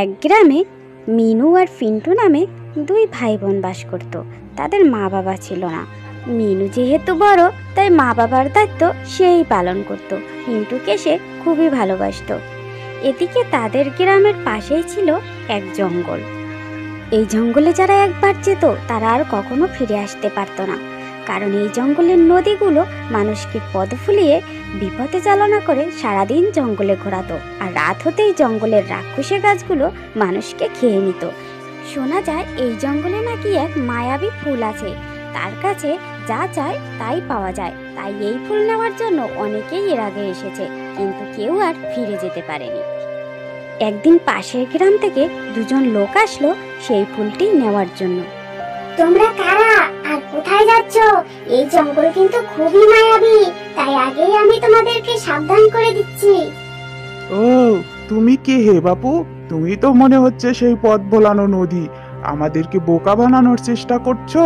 এক গ্রামে মিনু আর পিন্টু নামে দুই ভাই বোন বাস করত। তাদের মা বাবা ছিল না। মিনু যেহেতু বড়, তাই মা বাবার দায়িত্ব সেই পালন করত। পিন্টুকে সে খুবই ভালোবাসতো। এদিকে তাদের গ্রামের পাশেই ছিল এক জঙ্গল। এই জঙ্গলে যারা একবার যেত তারা আর কখনো ফিরে আসতে পারত না, কারণ এই জঙ্গলের নদীগুলো মানুষকে পথ ভুলিয়ে বিপথে চালনা করে সারাদিন জঙ্গলে ঘোরাতো, আর রাত হতেই জঙ্গলের রাক্ষসে গাছগুলো মানুষকে খেয়ে নিত। শোনা যায় এই জঙ্গলে নাকি এক মায়াবী ফুল আছে, তার কাছে যা চায় তাই পাওয়া যায়। তাই এই ফুল নেওয়ার জন্য অনেকেই এর আগে এসেছে, কিন্তু কেউ আর ফিরে যেতে পারেনি। একদিন পাশের গ্রাম থেকে দুজন লোক আসলো সেই ফুলটি নেওয়ার জন্য। তোমরা কারা আর কোথায় যাচ্ছ? এই জঙ্গল কিন্তু খুবই মায়াবী, তাই আগেই আমি তোমাদেরকে সাবধান করে দিচ্ছি। ও, তুমি কে হে বাপু? তুমি তো মনে হচ্ছে সেই পথ ভোলানো নদী। আমাদেরকে বোকা বানানোর চেষ্টা করছো?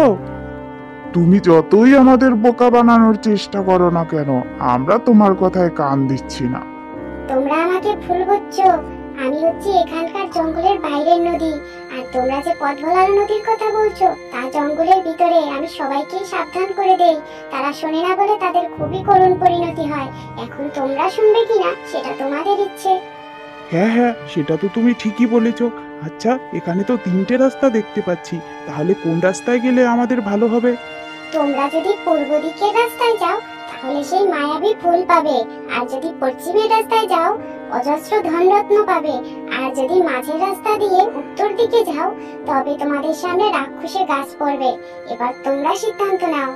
তুমি যতই আমাদের বোকা বানানোর চেষ্টা করো না কেন, আমরা তোমার কথায় কান দিচ্ছি না। তোমরা আমাকে ভুল বুঝছো। আমি হচ্ছি এখানকার জঙ্গলের বাইরের নদী, আর তোমরা যে পথ ভোলানো নদীর কথা বলছো তা জঙ্গলের ভিতরে। আমি সবাইকে সাবধান করে দেই, তারা শোনে না বলে তাদের খুবই করুণ পরিণতি হয়। এখন তোমরা শুনবে কিনা সেটা তোমাদের ইচ্ছে। হ্যাঁ হ্যাঁ, সেটা তো তুমি ঠিকই বলেছ। আচ্ছা, এখানে তো তিনটে রাস্তা দেখতে পাচ্ছি, তাহলে কোন রাস্তায় গেলে আমাদের ভালো হবে? তোমরা যদি পূর্ব দিকের রাস্তায় যাও তাহলে সেই মায়াবী ফুল পাবে, আর যদি পশ্চিমের রাস্তায় যাও অজস্র ধনরত্ন পাবে, আর যদি মাঝের রাস্তা দিয়ে উত্তর দিকে যাও তবে তোমাদের সামনে রাক্ষসে গাছ পড়বে। এবার তোমরা সিদ্ধান্ত নাও।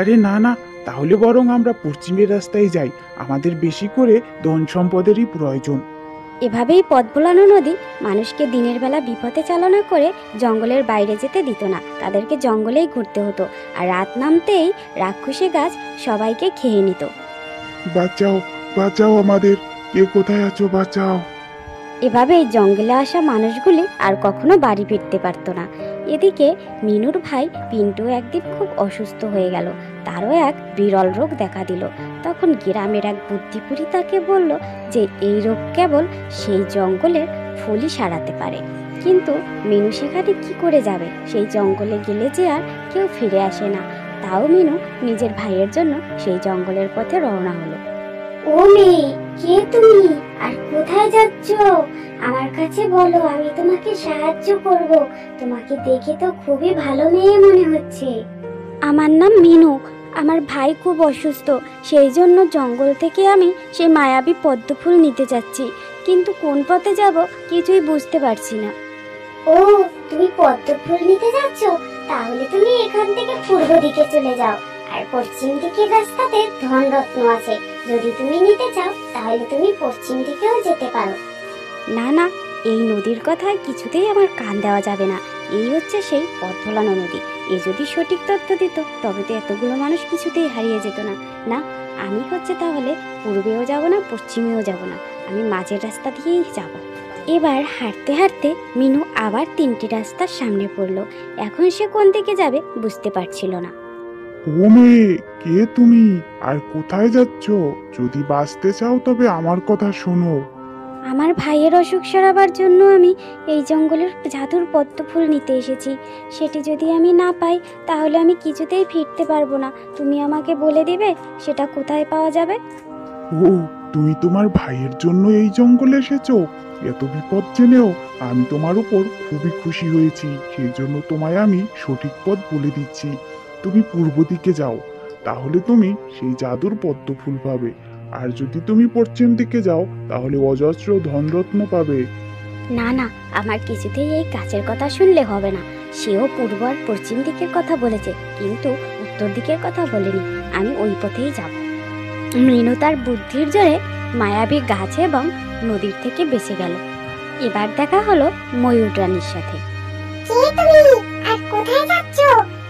আরে না না, তাহলে বরং আমরা পশ্চিমের রাস্তায় যাই। আমাদের বেশি করে ধন সম্পদেরই প্রয়োজন। এভাবেই পথ ভোলানো নদী মানুষকে দিনের বেলা বিপথে চালনা করে জঙ্গলের বাইরে যেতে দিত না। তাদেরকে জঙ্গলেই ঘুরতে হতো, আর রাত নামতেই রাক্ষসে গাছ সবাইকে খেয়ে নিত। বাঁচাও, বাঁচাও আমাদের, কে কোথায় আছো, বাঁচাও। এভাবেই জঙ্গলে আসা মানুষগুলি আর কখনো বাড়ি ফিরতে পারত না। এদিকে মিনুর ভাই পিন্টু একদিন খুব অসুস্থ হয়ে গেল। তারও এক বিরল রোগ দেখা দিল। তখন গ্রামের এক বুদ্ধিপুরী তাকে বলল যে এই রোগ কেবল সেই জঙ্গলের ফুলই সারাতে পারে। কিন্তু মিনু সেখানে কি করে যাবে? সেই জঙ্গলে গেলে যে আর কেউ ফিরে আসে না। তাও মিনু নিজের ভাইয়ের জন্য সেই জঙ্গলের পথে রওনা হলো। ও মেয়ে, কে তুমি আর কোথায় যাচ্ছ? আমার কাছে বলো, আমি তোমাকে সাহায্য করব। তোমাকে দেখে তো খুবই ভালো মেয়ে মনে হচ্ছে। আমার নাম মিনু। আমার ভাই খুব অসুস্থ, সেই জন্য জঙ্গল থেকে আমি সেই মায়াবী পদ্ম ফুল নিতে যাচ্ছি, কিন্তু কোন পথে যাব কিছুই বুঝতে পারছি না। ও, তুমি পদ্ম ফুল নিতে যাচ্ছ? তাহলে তুমি এখান থেকে পূর্ব দিকে চলে যাও, আর পশ্চিম দিকের রাস্তাতে ধনরত্ন আছে। যদি তুমি নিতে চাও তাহলে তুমি পশ্চিম দিকেও যেতে পারো। না না, এই নদীর কথায় কিছুতেই আমার কান দেওয়া যাবে না। এই হচ্ছে সেই পথ ভোলানো নদী। এ যদি সঠিক তথ্য দিত তবে তো এতগুলো মানুষ কিছুতেই হারিয়ে যেত না। না, আমি হচ্ছে তাহলে পূর্বেও যাব না, পশ্চিমেও যাব না, আমি মাঝের রাস্তা দিয়েই যাব। এবার হাঁটতে হাঁটতে মিনু আবার তিনটি রাস্তার সামনে পড়লো। এখন সে কোন দিকে যাবে বুঝতে পারছিল না। ও মেয়ে, কে তুমি আর কোথায় যাচ্ছ? যদি বাঁচতে চাও তবে আমার কথা শোনো। আমার ভাইয়ের অসুখ সারাবার জন্য আমি এই জঙ্গলের জাদুর পদ্ম ফুল নিতে এসেছি। সেটি যদি আমি না পাই তাহলে আমি কিছুতেই ফিরতে পারবো না। তুমি আমাকে বলে দিবে সেটা কোথায় পাওয়া যাবে? ও, তুমি তোমার ভাইয়ের জন্য এই জঙ্গলে এসেছো? এত বিপদ জেনেও আমি তোমার উপর খুবই খুশি হয়েছি। সেই জন্য তোমায় আমি সঠিক পথ বলে দিচ্ছি। তুমি পূর্ব দিকে যাও, তাহলে তুমি সেই জাদুর পদ্ম ফুল পাবে। আর যদি তুমি পশ্চিম দিকে যাও তাহলে অজস্র ধনরত্ন পাবে। না না, আমার কিছুতেই এই কাজের কথা শুনলে হবে না। সেও পূর্ব আর পশ্চিম দিকের কথা বলেছে, কিন্তু উত্তর দিকের কথা বলেনি। আমি ওই পথেই যাব। মিনু তার বুদ্ধির জোরে মায়াবী গাছ এবং নদীর থেকে বেঁচে গেল। এবার দেখা হলো ময়ূর রানীর সাথে। কে তুমি আর কোথায় যাচ্ছ?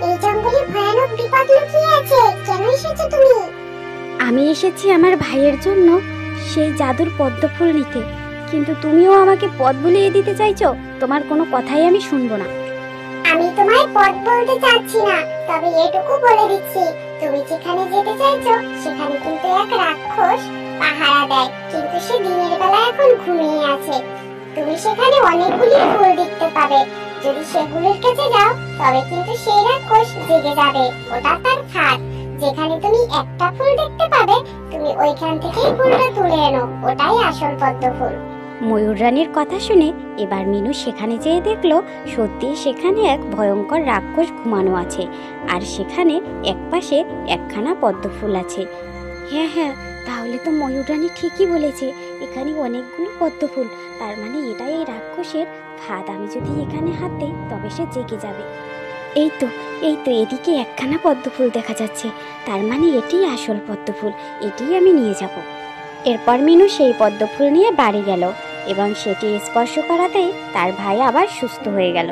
এই জঙ্গলে ভয়ানক বিপদ লুকিয়ে আছে, কেন এসেছো তুমি? আমি এসেছি আমার ভাইয়ের জন্য সেই জাদুর পদ্ম ফুল নিতে, কিন্তু তুমিও আমাকে পথ ভুলিয়ে দিতে চাইছো। তোমার কোনো কথাই আমি শুনবো না। আমি তোমায় পথ বলতে চাচ্ছি না, তবে এটুকু বলে দিচ্ছি, তুমি যেখানে যেতে চাইছো সেখানে কিন্তু এক রাক্ষস পাহারা দেয়, কিন্তু সে দিনের বেলা এখন ঘুমিয়ে আছে। তুমি সেখানে অনেকগুলি ফুল দেখতে পাবে। যদি সেগুলোর কাছে যাও তবে কিন্তু সেই রাক্ষস জেগে যাবে। ওটা তার ফাঁদ। যেখানে তুমি একটা ফুল দেখতে পাবে তুমি ওইখান থেকেই ফুলটা তুলে এনো, ওটাই আসল পদ্ম ফুল। ময়ূর রানীর কথা শুনে এবার মিনু সেখানে যেয়ে দেখলো সত্যি সেখানে এক ভয়ঙ্কর রাক্ষস ঘুমানো আছে, আর সেখানে একপাশে একখানা পদ্ম ফুল আছে। হ্যাঁ হ্যাঁ, তাহলে তো ময়ূর রানী ঠিকই বলেছে, এখানে অনেকগুলো পদ্ম ফুল, তার মানে এটাই এই রাক্ষসের ফাঁদ। আমি যদি এখানে হাত দিই তবে সে জেগে যাবে। এই তো এদিকে একখানা পদ্ম ফুল দেখা যাচ্ছে, তার মানে এটিই আসল পদ্ম ফুল, এটিই আমি নিয়ে যাব। এরপর মিনু সেই পদ্ম ফুল নিয়ে বাড়ি গেল এবং সেটি স্পর্শ করাতেই তার ভাই আবার সুস্থ হয়ে গেল।